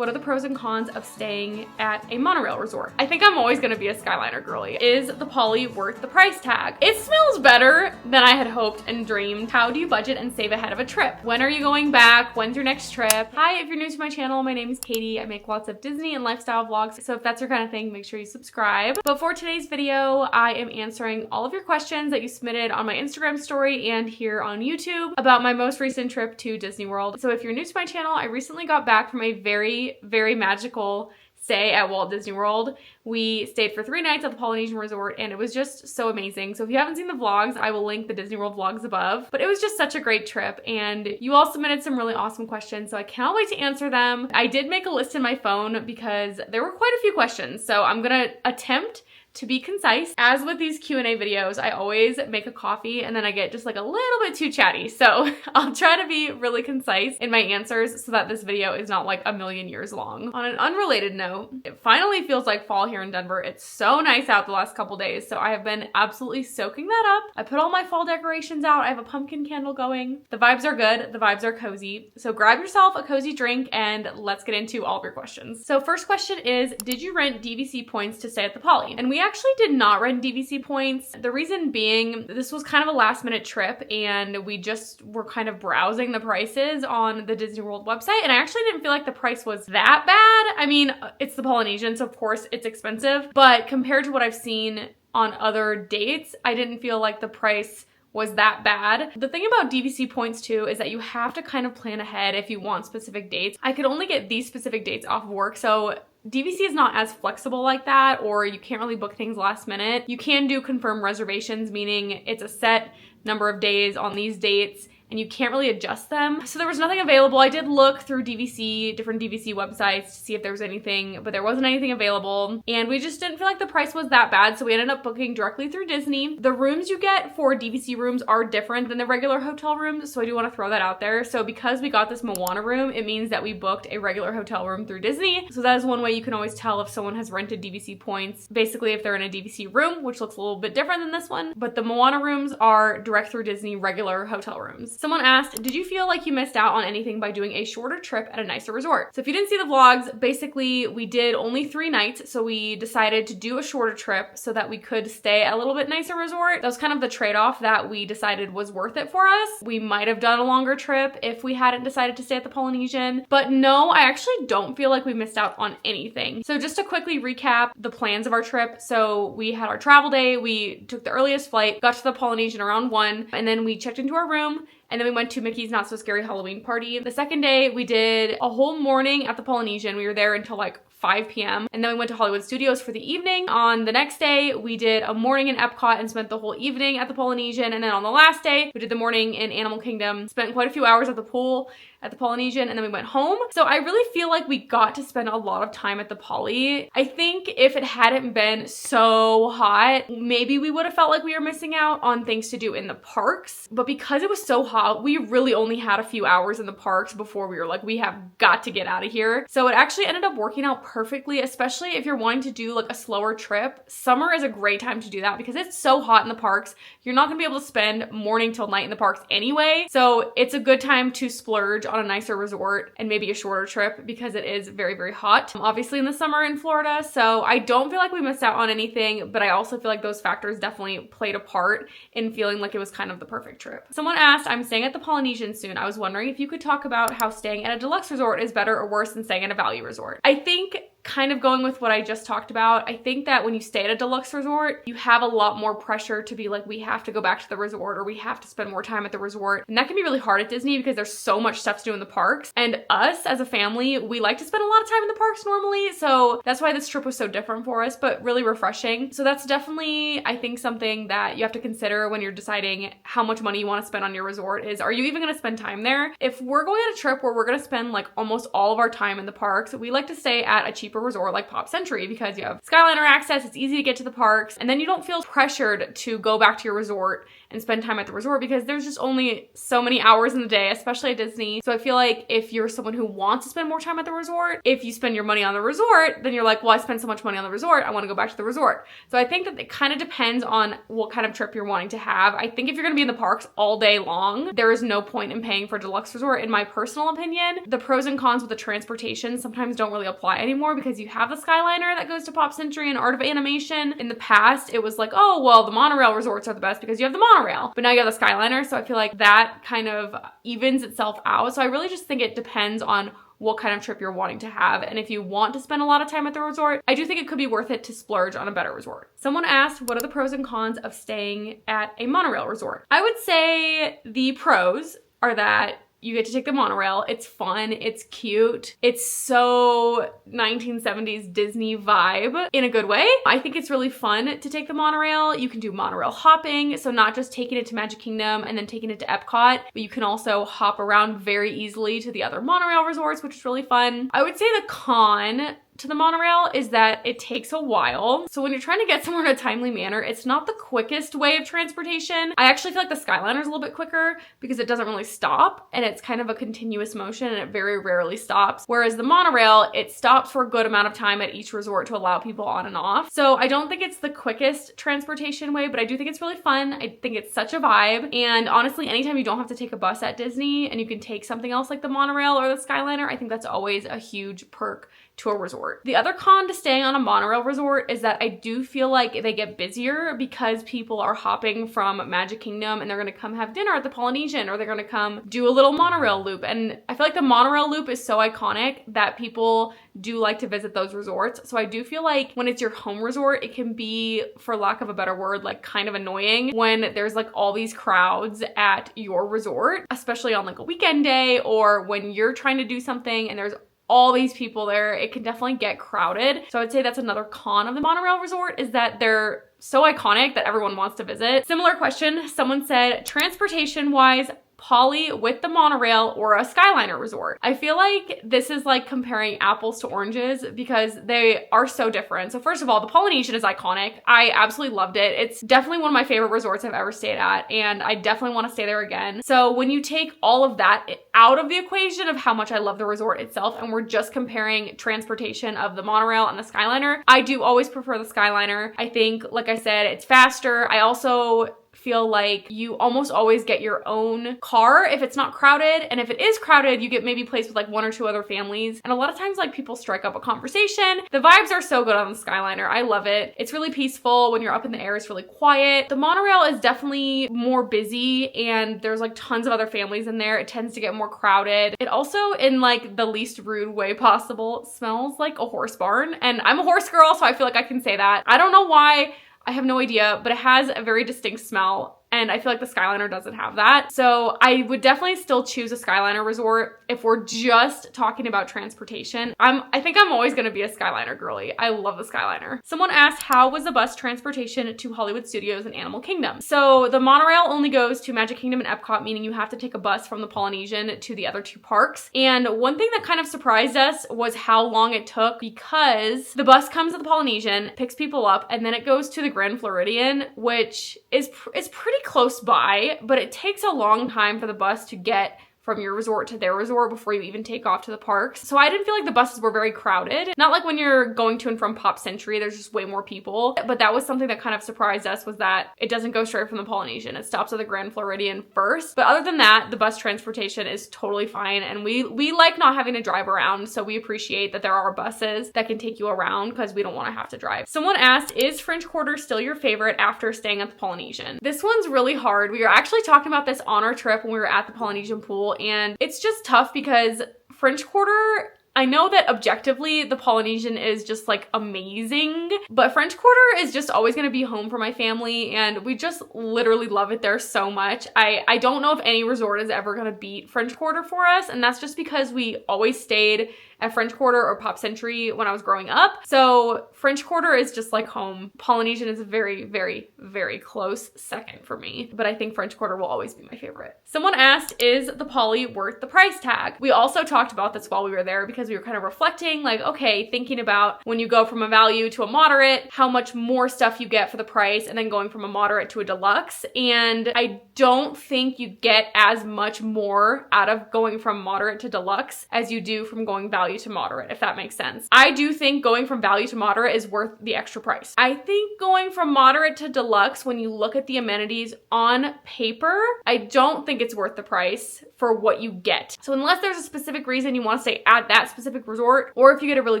What are the pros and cons of staying at a monorail resort? I think I'm always gonna be a Skyliner girly. Is the Poly worth the price tag? It smells better than I had hoped and dreamed. How do you budget and save ahead of a trip? When are you going back? When's your next trip? Hi, if you're new to my channel, my name is Katie. I make lots of Disney and lifestyle vlogs, so if that's your kind of thing, make sure you subscribe. But for today's video, I am answering all of your questions that you submitted on my Instagram story and here on YouTube about my most recent trip to Disney World. So if you're new to my channel, I recently got back from a very magical stay at Walt Disney World. We stayed for 3 nights at the Polynesian Resort and it was just so amazing. So if you haven't seen the vlogs, I will link the Disney World vlogs above. But it was just such a great trip and you all submitted some really awesome questions, so I cannot wait to answer them. I did make a list in my phone because there were quite a few questions, so I'm gonna attempt to be concise. As with these Q&A videos, I always make a coffee and then I get just like a little bit too chatty. So I'll try to be really concise in my answers so that this video is not like a million years long. On an unrelated note, it finally feels like fall here in Denver. It's so nice out the last couple days, so I have been absolutely soaking that up. I put all my fall decorations out. I have a pumpkin candle going. The vibes are good. The vibes are cozy. So grab yourself a cozy drink and let's get into all of your questions. So first question is, did you rent DVC points to stay at the Poly? And we actually did not rent DVC points. The reason being, this was kind of a last minute trip and we just were kind of browsing the prices on the Disney World website, and I actually didn't feel like the price was that bad. I mean, it's the Polynesian, so of course it's expensive, but compared to what I've seen on other dates, I didn't feel like the price was that bad. The thing about DVC points too is that you have to kind of plan ahead if you want specific dates. I could only get these specific dates off of work, so DVC is not as flexible like that, or you can't really book things last minute. You can do confirmed reservations, meaning it's a set number of days on these dates and you can't really adjust them. So there was nothing available. I did look through DVC, different DVC websites to see if there was anything, but there wasn't anything available. And we just didn't feel like the price was that bad, so we ended up booking directly through Disney. The rooms you get for DVC rooms are different than the regular hotel rooms, so I do want to throw that out there. So because we got this Moana room, it means that we booked a regular hotel room through Disney. So that is one way you can always tell if someone has rented DVC points. Basically, if they're in a DVC room, which looks a little bit different than this one, but the Moana rooms are direct through Disney regular hotel rooms. Someone asked, did you feel like you missed out on anything by doing a shorter trip at a nicer resort? So if you didn't see the vlogs, basically we did only 3 nights. So we decided to do a shorter trip so that we could stay at a little bit nicer resort. That was kind of the trade-off that we decided was worth it for us. We might have done a longer trip if we hadn't decided to stay at the Polynesian, but no, I actually don't feel like we missed out on anything. So just to quickly recap the plans of our trip. So we had our travel day, we took the earliest flight, got to the Polynesian around 1, and then we checked into our room. And then we went to Mickey's Not So Scary Halloween Party. The second day, we did a whole morning at the Polynesian. We were there until like 5 p.m. And then we went to Hollywood Studios for the evening. On the next day, we did a morning in Epcot and spent the whole evening at the Polynesian. And then on the last day, we did the morning in Animal Kingdom, spent quite a few hours at the pool at the Polynesian, and then we went home. So I really feel like we got to spend a lot of time at the Poly. I think if it hadn't been so hot, maybe we would have felt like we were missing out on things to do in the parks. But because it was so hot, we really only had a few hours in the parks before we were like, we have got to get out of here. So it actually ended up working out perfectly, especially if you're wanting to do like a slower trip. Summer is a great time to do that because it's so hot in the parks. You're not gonna be able to spend morning till night in the parks anyway. So it's a good time to splurge on a nicer resort and maybe a shorter trip because it is very hot, obviously in the summer in Florida. So I don't feel like we missed out on anything, but I also feel like those factors definitely played a part in feeling like it was kind of the perfect trip. Someone asked, I'm staying at the Polynesian soon. I was wondering if you could talk about how staying at a deluxe resort is better or worse than staying at a value resort. I think kind of going with what I just talked about, I think that when you stay at a deluxe resort, you have a lot more pressure to be like, we have to go back to the resort or we have to spend more time at the resort. And that can be really hard at Disney because there's so much stuff to do in the parks. And us as a family, we like to spend a lot of time in the parks normally. So that's why this trip was so different for us, but really refreshing. So that's definitely, I think, something that you have to consider when you're deciding how much money you want to spend on your resort is, are you even going to spend time there? If we're going on a trip where we're going to spend like almost all of our time in the parks, we like to stay at a cheaper cheaper resort like Pop Century because you have Skyliner access, it's easy to get to the parks, and then you don't feel pressured to go back to your resort and spend time at the resort because there's just only so many hours in the day, especially at Disney. So I feel like if you're someone who wants to spend more time at the resort, if you spend your money on the resort, then you're like, well, I spent so much money on the resort, I want to go back to the resort. So I think that it kind of depends on what kind of trip you're wanting to have. I think if you're going to be in the parks all day long, there is no point in paying for a deluxe resort, in my personal opinion. The pros and cons with the transportation sometimes don't really apply anymore because you have the Skyliner that goes to Pop Century and Art of Animation. In the past, it was like, oh, well, the monorail resorts are the best because you have the monorail, but now you have the Skyliner. So I feel like that kind of evens itself out. So I really just think it depends on what kind of trip you're wanting to have. And if you want to spend a lot of time at the resort, I do think it could be worth it to splurge on a better resort. Someone asked, what are the pros and cons of staying at a monorail resort? I would say the pros are that you get to take the monorail. It's fun. It's cute. It's so 1970s Disney vibe in a good way. I think it's really fun to take the monorail. You can do monorail hopping. So not just taking it to Magic Kingdom and then taking it to Epcot, but you can also hop around very easily to the other monorail resorts, which is really fun. I would say the con to the monorail is that it takes a while. So when you're trying to get somewhere in a timely manner, it's not the quickest way of transportation. I actually feel like the Skyliner is a little bit quicker because it doesn't really stop and it's kind of a continuous motion and it very rarely stops. Whereas the monorail, it stops for a good amount of time at each resort to allow people on and off. So I don't think it's the quickest transportation way, but I do think it's really fun. I think it's such a vibe. And honestly, anytime you don't have to take a bus at Disney and you can take something else like the monorail or the Skyliner, I think that's always a huge perk to a resort. The other con to staying on a monorail resort is that I do feel like they get busier because people are hopping from Magic Kingdom and they're gonna come have dinner at the Polynesian or they're gonna come do a little monorail loop. And I feel like the monorail loop is so iconic that people do like to visit those resorts. So I do feel like when it's your home resort, it can be, for lack of a better word, like kind of annoying when there's like all these crowds at your resort, especially on like a weekend day or when you're trying to do something and there's all these people there. It can definitely get crowded. So I would say that's another con of the monorail resort is that they're so iconic that everyone wants to visit. Similar question, someone said, transportation wise, Poly with the monorail or a Skyliner resort. I feel like this is like comparing apples to oranges because they are so different. So first of all, the Polynesian is iconic. I absolutely loved it. It's definitely one of my favorite resorts I've ever stayed at and I definitely want to stay there again. So when you take all of that out of the equation of how much I love the resort itself and we're just comparing transportation of the monorail and the Skyliner, I do always prefer the Skyliner. I think, like I said, it's faster. I also feel like you almost always get your own car if it's not crowded, and if it is crowded, you get maybe placed with like one or two other families, and a lot of times like people strike up a conversation. The vibes are so good on the Skyliner. I love it. It's really peaceful. When you're up in the air, it's really quiet. The monorail is definitely more busy and there's like tons of other families in there. It tends to get more crowded. It also, in like the least rude way possible, smells like a horse barn, and I'm a horse girl, so I feel like I can say that. I don't know why. I have no idea, but it has a very distinct smell. And I feel like the Skyliner doesn't have that. So I would definitely still choose a Skyliner resort if we're just talking about transportation. I think I'm always gonna be a Skyliner girly. I love the Skyliner. Someone asked, how was the bus transportation to Hollywood Studios and Animal Kingdom? So the monorail only goes to Magic Kingdom and Epcot, meaning you have to take a bus from the Polynesian to the other two parks. And one thing that kind of surprised us was how long it took, because the bus comes to the Polynesian, picks people up, and then it goes to the Grand Floridian, which is pretty close by, but it takes a long time for the bus to get from your resort to their resort before you even take off to the parks. So I didn't feel like the buses were very crowded. Not like when you're going to and from Pop Century, there's just way more people. But that was something that kind of surprised us, was that it doesn't go straight from the Polynesian. It stops at the Grand Floridian first. But other than that, the bus transportation is totally fine. And we like not having to drive around. So we appreciate that there are buses that can take you around because we don't want to have to drive. Someone asked, is French Quarter still your favorite after staying at the Polynesian? This one's really hard. We were actually talking about this on our trip when we were at the Polynesian pool, and it's just tough because French Quarter, I know that objectively the Polynesian is just like amazing, but French Quarter is just always going to be home for my family, and we just literally love it there so much. I don't know if any resort is ever going to beat French Quarter for us, and that's just because we always stayed at French Quarter or Pop Century when I was growing up. So French Quarter is just like home. Polynesian is a very, very, very close second for me, but I think French Quarter will always be my favorite. Someone asked, is the Poly worth the price tag? We also talked about this while we were there because we were kind of reflecting, like, okay, thinking about when you go from a value to a moderate, how much more stuff you get for the price, and then going from a moderate to a deluxe. And I don't think you get as much more out of going from moderate to deluxe as you do from going value to moderate, if that makes sense. I do think going from value to moderate is worth the extra price. I think going from moderate to deluxe, when you look at the amenities on paper, I don't think it's worth the price for what you get. So unless there's a specific reason you want to stay at that specific resort, or if you get a really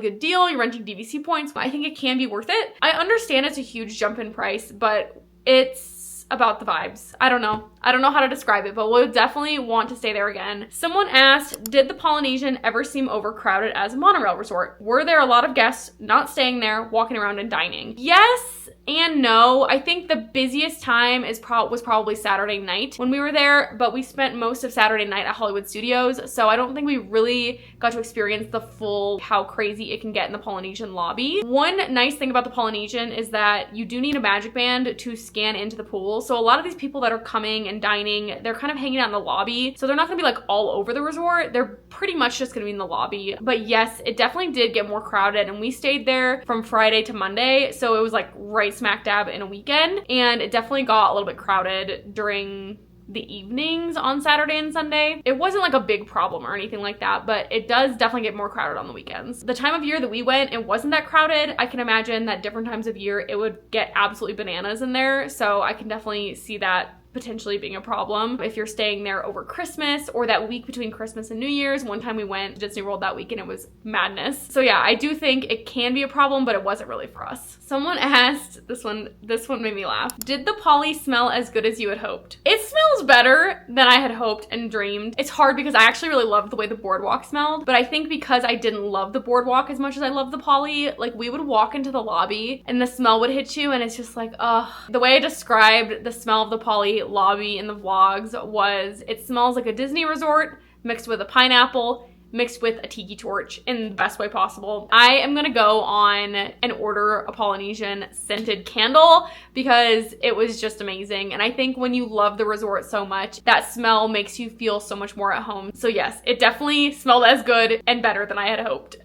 good deal, you're renting DVC points, I think it can be worth it. I understand it's a huge jump in price, but it's about the vibes. I don't know how to describe it, but we'll definitely want to stay there again. Someone asked, did the Polynesian ever seem overcrowded as a monorail resort? Were there a lot of guests not staying there, walking around and dining? Yes and no. I think the busiest time was probably Saturday night when we were there, but we spent most of Saturday night at Hollywood Studios, so I don't think we really got to experience the full how crazy it can get in the Polynesian lobby. One nice thing about the Polynesian is that you do need a magic band to scan into the pool, so a lot of these people that are coming and dining, they're kind of hanging out in the lobby, so they're not gonna be like all over the resort. They're pretty much just gonna be in the lobby. But yes, it definitely did get more crowded, and we stayed there from Friday to Monday, so it was like right smack dab in a weekend, and it definitely got a little bit crowded during the evenings on Saturday and Sunday. It wasn't like a big problem or anything like that, but it does definitely get more crowded on the weekends. The time of year that we went, it wasn't that crowded. I can imagine that different times of year, it would get absolutely bananas in there, so I can definitely see that potentially being a problem if you're staying there over Christmas or that week between Christmas and New Year's. One time we went to Disney World that week and it was madness. So yeah, I do think it can be a problem, but it wasn't really for us. Someone asked, this one made me laugh. Did the Poly smell as good as you had hoped? It smells better than I had hoped and dreamed. It's hard because I actually really loved the way the boardwalk smelled, but I think because I didn't love the boardwalk as much as I loved the Poly, like we would walk into the lobby and the smell would hit you and it's just like, ugh. The way I described the smell of the Poly lobby in the vlogs was, it smells like a Disney resort mixed with a pineapple mixed with a tiki torch in the best way possible. I am gonna go on and order a Polynesian scented candle because it was just amazing. And I think when you love the resort so much, that smell makes you feel so much more at home. So yes, it definitely smelled as good and better than I had hoped.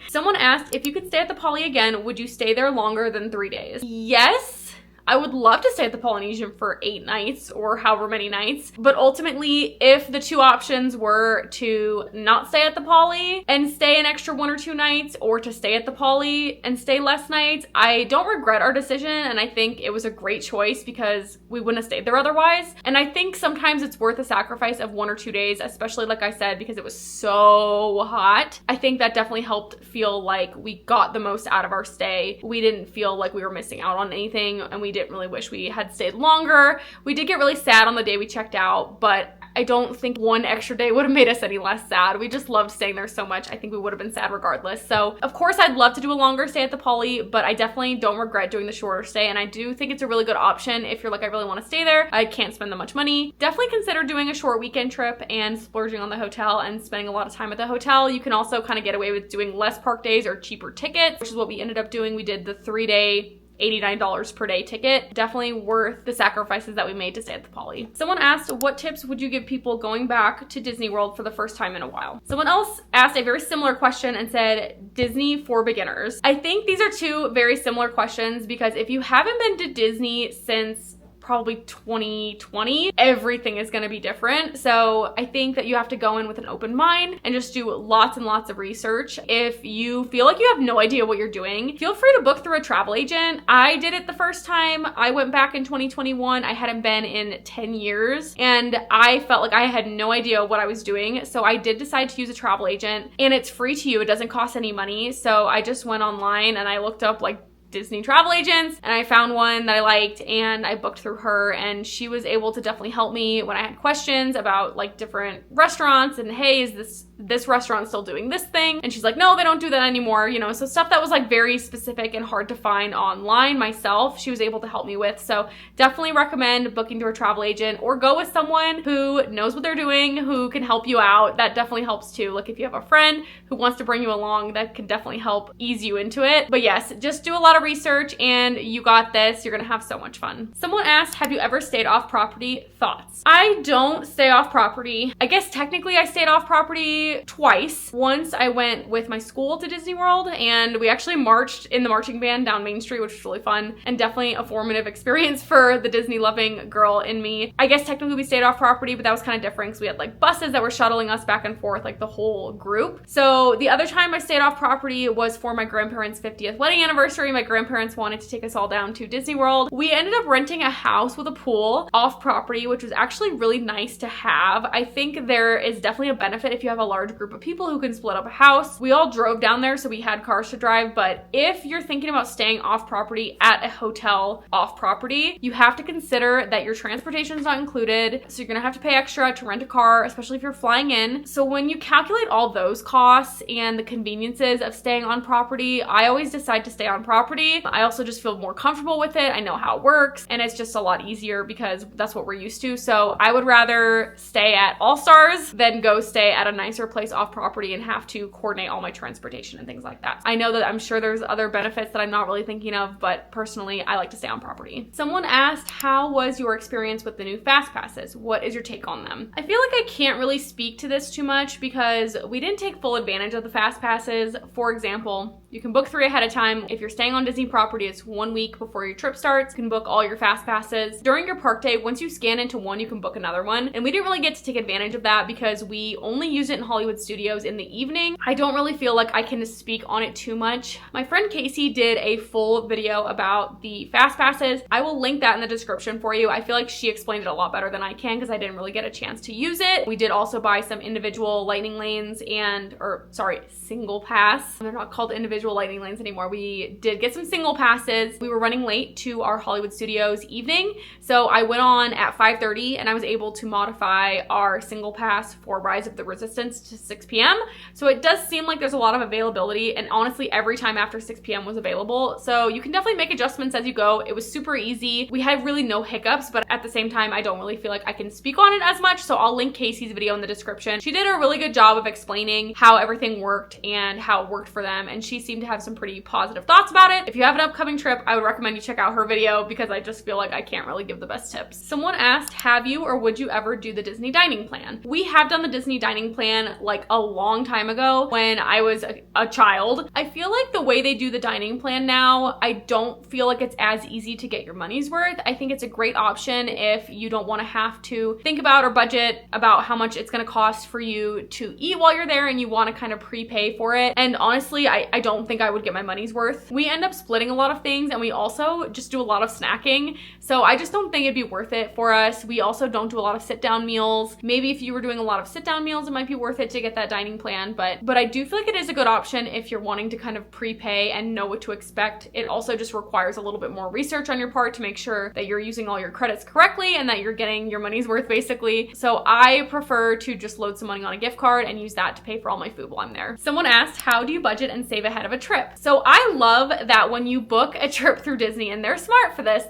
Someone asked, if you could stay at the Poly again, would you stay there longer than 3 days? Yes. I would love to stay at the Polynesian for 8 nights or however many nights, but ultimately, if the two options were to not stay at the Poly and stay an extra 1 or 2 nights, or to stay at the Poly and stay less nights, I don't regret our decision, and I think it was a great choice because we wouldn't have stayed there otherwise. And I think sometimes it's worth a sacrifice of 1 or 2 days, especially like I said, because it was so hot. I think that definitely helped feel like we got the most out of our stay. We didn't feel like we were missing out on anything, and we didn't really wish we had stayed longer. We did get really sad on the day we checked out, but I don't think 1 extra day would have made us any less sad. We just loved staying there so much. I think we would have been sad regardless. So of course I'd love to do a longer stay at the Poly, but I definitely don't regret doing the shorter stay. And I do think it's a really good option if you're like, I really want to stay there, I can't spend that much money. Definitely consider doing a short weekend trip and splurging on the hotel and spending a lot of time at the hotel. You can also kind of get away with doing less park days or cheaper tickets, which is what we ended up doing. We did the 3-day $89 per day ticket. Definitely worth the sacrifices that we made to stay at the Poly. Someone asked, what tips would you give people going back to Disney World for the first time in a while? Someone else asked a very similar question and said, Disney for beginners. I think these are 2 very similar questions because if you haven't been to Disney since probably 2020, everything is going to be different. So I think that you have to go in with an open mind and just do lots and lots of research. If you feel like you have no idea what you're doing, feel free to book through a travel agent. I did it the first time. I went back in 2021. I hadn't been in 10 years and I felt like I had no idea what I was doing. So I did decide to use a travel agent, and it's free to you. It doesn't cost any money. So I just went online and I looked up like Disney travel agents, and I found one that I liked and I booked through her, and she was able to definitely help me when I had questions about like different restaurants and, hey, is this restaurant still doing this thing? And she's like, no, they don't do that anymore, you know, so stuff that was like very specific and hard to find online myself, she was able to help me with. So definitely recommend booking through a travel agent, or go with someone who knows what they're doing, who can help you out. That definitely helps too. Like if you have a friend who wants to bring you along, that can definitely help ease you into it. But yes, just do a lot of research and you got this. You're gonna have so much fun. Someone asked, have you ever stayed off property? Thoughts? I don't stay off property. I guess technically I stayed off property twice. Once I went with my school to Disney World and we actually marched in the marching band down Main Street, which was really fun and definitely a formative experience for the Disney loving girl in me. I guess technically we stayed off property, but that was kind of different because we had like buses that were shuttling us back and forth, like the whole group. So the other time I stayed off property was for my grandparents' 50th wedding anniversary. My grandparents wanted to take us all down to Disney World. We ended up renting a house with a pool off property, which was actually really nice to have. I think there is definitely a benefit if you have a large group of people who can split up a house. We all drove down there, so we had cars to drive, but if you're thinking about staying off property at a hotel off property, you have to consider that your transportation is not included, so you're gonna have to pay extra to rent a car, especially if you're flying in. So when you calculate all those costs and the conveniences of staying on property, I always decide to stay on property. I also just feel more comfortable with it. I know how it works, and it's just a lot easier because that's what we're used to. So I would rather stay at All Stars than go stay at a nicer place off property and have to coordinate all my transportation and things like that. I know that I'm sure there's other benefits that I'm not really thinking of, but personally, I like to stay on property. Someone asked, how was your experience with the new Fastpasses? What is your take on them? I feel like I can't really speak to this too much because we didn't take full advantage of the Fastpasses. For example, you can book 3 ahead of time. If you're staying on Disney property, it's 1 week before your trip starts. You can book all your Fastpasses. During your park day, once you scan into one, you can book another one. And we didn't really get to take advantage of that because we only used it in Hollywood Studios in the evening. I don't really feel like I can speak on it too much. My friend Casey did a full video about the Fastpasses. I will link that in the description for you. I feel like she explained it a lot better than I can because I didn't really get a chance to use it. We did also buy some individual lightning lanes single pass. They're not called individual lightning lanes anymore. We did get some single passes. We were running late to our Hollywood Studios evening, so I went on at 5:30 and I was able to modify our single pass for Rise of the Resistance to 6 p.m. So it does seem like there's a lot of availability, and honestly every time after 6 p.m. was available. So you can definitely make adjustments as you go. It was super easy. We had really no hiccups, but at the same time, I don't really feel like I can speak on it as much. So I'll link Casey's video in the description. She did a really good job of explaining how everything worked and how it worked for them, and she seemed to have some pretty positive thoughts about it. If you have an upcoming trip, I would recommend you check out her video because I just feel like I can't really give the best tips. Someone asked, have you or would you ever do the Disney dining plan? We have done the Disney dining plan like a long time ago when I was a child. I feel like the way they do the dining plan now, I don't feel like it's as easy to get your money's worth. I think it's a great option if you don't want to have to think about or budget about how much it's going to cost for you to eat while you're there and you want to kind of prepay for it. And honestly, I don't think I would get my money's worth. We end up splitting a lot of things and we also just do a lot of snacking. So I just don't think it'd be worth it for us. We also don't do a lot of sit-down meals. Maybe if you were doing a lot of sit-down meals, it might be worth it to get that dining plan. But I do feel like it is a good option if you're wanting to kind of prepay and know what to expect. It also just requires a little bit more research on your part to make sure that you're using all your credits correctly and that you're getting your money's worth basically. So I prefer to just load some money on a gift card and use that to pay for all my food while I'm there. Someone asked, how do you budget and save ahead of a trip? So I love that when you book a trip through Disney, and they're smart for this,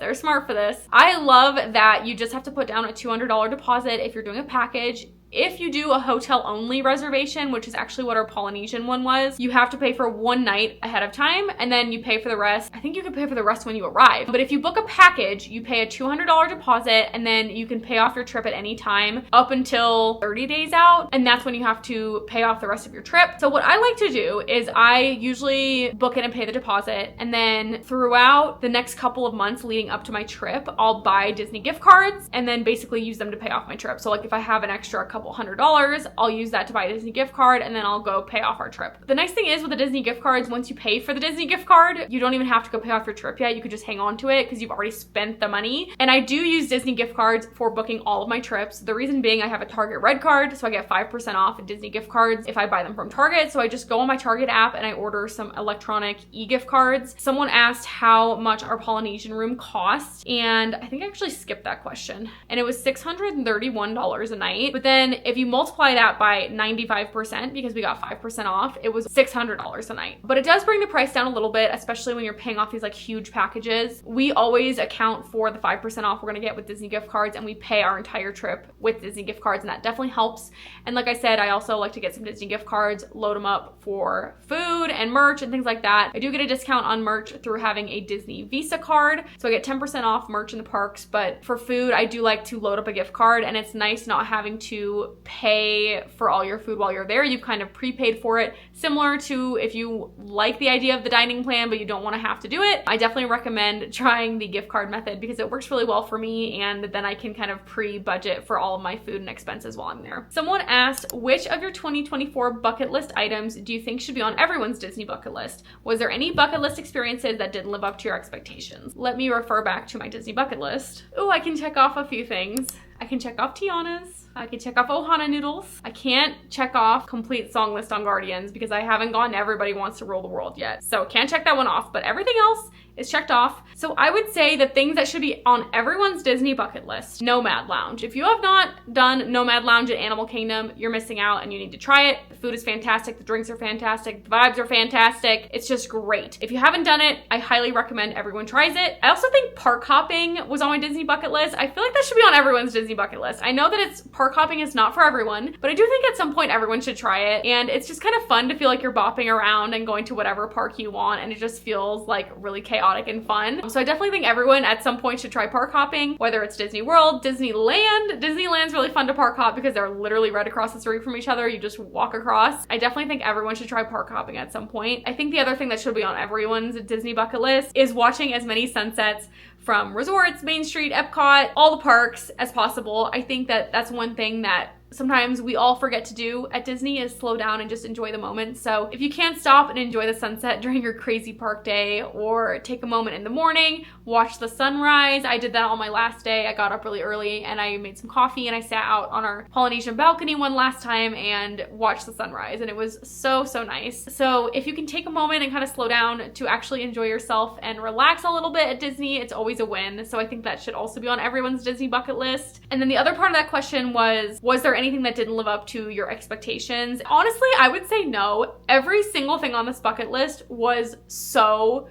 I love that you just have to put down a $200 deposit if you're doing a package. If you do a hotel only reservation, which is actually what our Polynesian one was, you have to pay for 1 night ahead of time and then you pay for the rest. I think you can pay for the rest when you arrive. But if you book a package, you pay a $200 deposit and then you can pay off your trip at any time up until 30 days out. And that's when you have to pay off the rest of your trip. So what I like to do is I usually book it and pay the deposit. And then throughout the next couple of months leading up to my trip, I'll buy Disney gift cards and then basically use them to pay off my trip. So like if I have an extra couple couple $100s. I'll use that to buy a Disney gift card, and then I'll go pay off our trip. The nice thing is with the Disney gift cards, once you pay for the Disney gift card, you don't even have to go pay off your trip yet. You could just hang on to it because you've already spent the money. And I do use Disney gift cards for booking all of my trips. The reason being I have a Target Red card, so I get 5% off Disney gift cards if I buy them from Target. So I just go on my Target app and I order some electronic e-gift cards. Someone asked how much our Polynesian room cost, and I think I actually skipped that question. And it was $631 a night. But then if you multiply that by 95%, because we got 5% off, it was $600 a night. But it does bring the price down a little bit, especially when you're paying off these like huge packages. We always account for the 5% off we're gonna get with Disney gift cards, and we pay our entire trip with Disney gift cards, and that definitely helps. And like I said, I also like to get some Disney gift cards, load them up for food and merch and things like that. I do get a discount on merch through having a Disney Visa card, so I get 10% off merch in the parks. But for food, I do like to load up a gift card, and it's nice not having to pay for all your food while you're there. You've kind of prepaid for it, similar to if you like the idea of the dining plan but you don't want to have to do it. I definitely recommend trying the gift card method because it works really well for me, and then I can kind of pre-budget for all of my food and expenses while I'm there. Someone asked, which of your 2024 bucket list items do you think should be on everyone's Disney bucket list? Was there any bucket list experiences that didn't live up to your expectations? Let me refer back to my Disney bucket list. Oh, I can check off a few things. I can check off Tiana's. I can check off Ohana noodles. I can't check off complete song list on Guardians because I haven't gone to Everybody Wants to Rule the World yet. So can't check that one off, but everything else is checked off. So I would say the things that should be on everyone's Disney bucket list: Nomad Lounge. If you have not done Nomad Lounge at Animal Kingdom, you're missing out and you need to try it. The food is fantastic. The drinks are fantastic. The vibes are fantastic. It's just great. If you haven't done it, I highly recommend everyone tries it. I also think park hopping was on my Disney bucket list. I feel like that should be on everyone's Disney bucket list. I know that park hopping is not for everyone, but I do think at some point everyone should try it. And it's just kind of fun to feel like you're bopping around and going to whatever park you want, and it just feels like really chaotic and fun. So I definitely think everyone at some point should try park hopping, whether it's Disney World, Disneyland. Disneyland's really fun to park hop because they're literally right across the street from each other. You just walk across. I definitely think everyone should try park hopping at some point. I think the other thing that should be on everyone's Disney bucket list is watching as many sunsets from resorts, Main Street, Epcot, all the parks as possible. I think that that's one thing that sometimes we all forget to do at Disney is slow down and just enjoy the moment. So if you can't stop and enjoy the sunset during your crazy park day, or take a moment in the morning, watch the sunrise. I did that on my last day. I got up really early and I made some coffee and I sat out on our Polynesian balcony one last time and watched the sunrise, and it was so, so nice. So if you can take a moment and kind of slow down to actually enjoy yourself and relax a little bit at Disney, it's always a win. So I think that should also be on everyone's Disney bucket list. And then the other part of that question was there anything that didn't live up to your expectations? Honestly, I would say no. Every single thing on this bucket list was so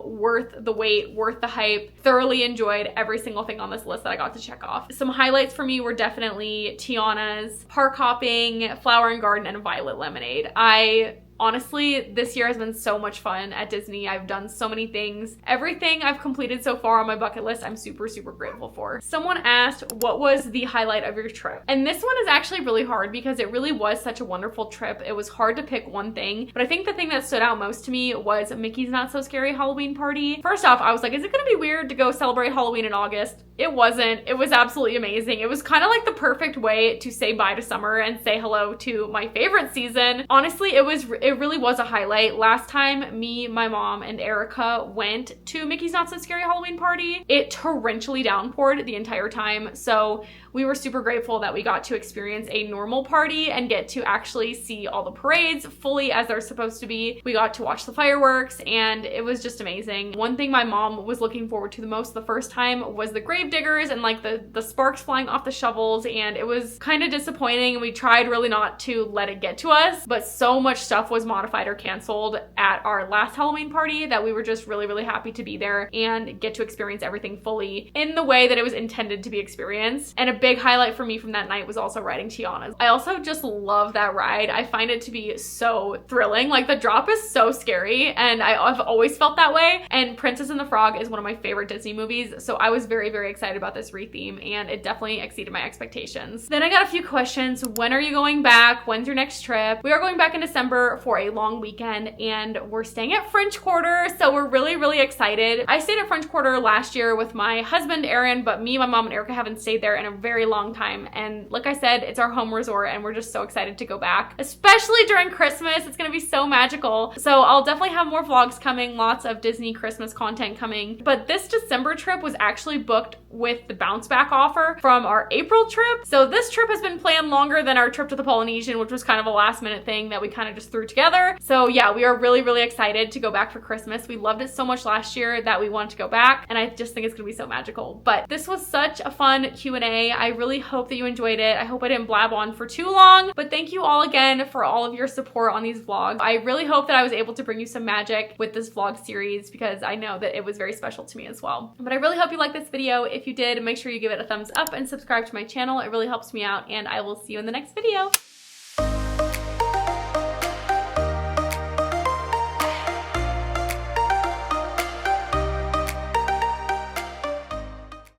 worth the wait, worth the hype. Thoroughly enjoyed every single thing on this list that I got to check off. Some highlights for me were definitely Tiana's, park hopping, Flower and Garden, and Violet Lemonade. Honestly, this year has been so much fun at Disney. I've done so many things. Everything I've completed so far on my bucket list, I'm super, super grateful for. Someone asked, what was the highlight of your trip? And this one is actually really hard because it really was such a wonderful trip. It was hard to pick one thing, but I think the thing that stood out most to me was Mickey's Not So Scary Halloween Party. First off, I was like, is it gonna be weird to go celebrate Halloween in August? It wasn't. It was absolutely amazing. It was kind of like the perfect way to say bye to summer and say hello to my favorite season. Honestly, it really was a highlight. Last time me, my mom, and Erica went to Mickey's Not So Scary Halloween Party, it torrentially downpoured the entire time. So we were super grateful that we got to experience a normal party and get to actually see all the parades fully as they're supposed to be. We got to watch the fireworks and it was just amazing. One thing my mom was looking forward to the most the first time was the grave diggers and like the sparks flying off the shovels, and it was kind of disappointing. We tried really not to let it get to us, but so much stuff was modified or canceled at our last Halloween party that we were just really, really happy to be there and get to experience everything fully in the way that it was intended to be experienced. And a big highlight for me from that night was also riding Tiana's. I also just love that ride. I find it to be so thrilling. Like, the drop is so scary and I've always felt that way. And Princess and the Frog is one of my favorite Disney movies, so I was very, very excited about this re-theme and it definitely exceeded my expectations. Then I got a few questions. When are you going back? When's your next trip? We are going back in December for for a long weekend, and we're staying at French Quarter, so we're really, really excited. I stayed at French Quarter last year with my husband, Aaron, but me, my mom, and Erica haven't stayed there in a very long time, and like I said, it's our home resort, and we're just so excited to go back, especially during Christmas. It's gonna be so magical. So I'll definitely have more vlogs coming, lots of Disney Christmas content coming, but this December trip was actually booked with the bounce back offer from our April trip. So this trip has been planned longer than our trip to the Polynesian, which was kind of a last minute thing that we kind of just threw together. So yeah, we are really, really excited to go back for Christmas. We loved it so much last year that we wanted to go back, and I just think it's gonna be so magical. But this was such a fun Q&A. I really hope that you enjoyed it. I hope I didn't blab on for too long, but thank you all again for all of your support on these vlogs. I really hope that I was able to bring you some magic with this vlog series, because I know that it was very special to me as well. But I really hope you liked this video. If you did, make sure you give it a thumbs up and subscribe to my channel. It really helps me out, and I will see you in the next video.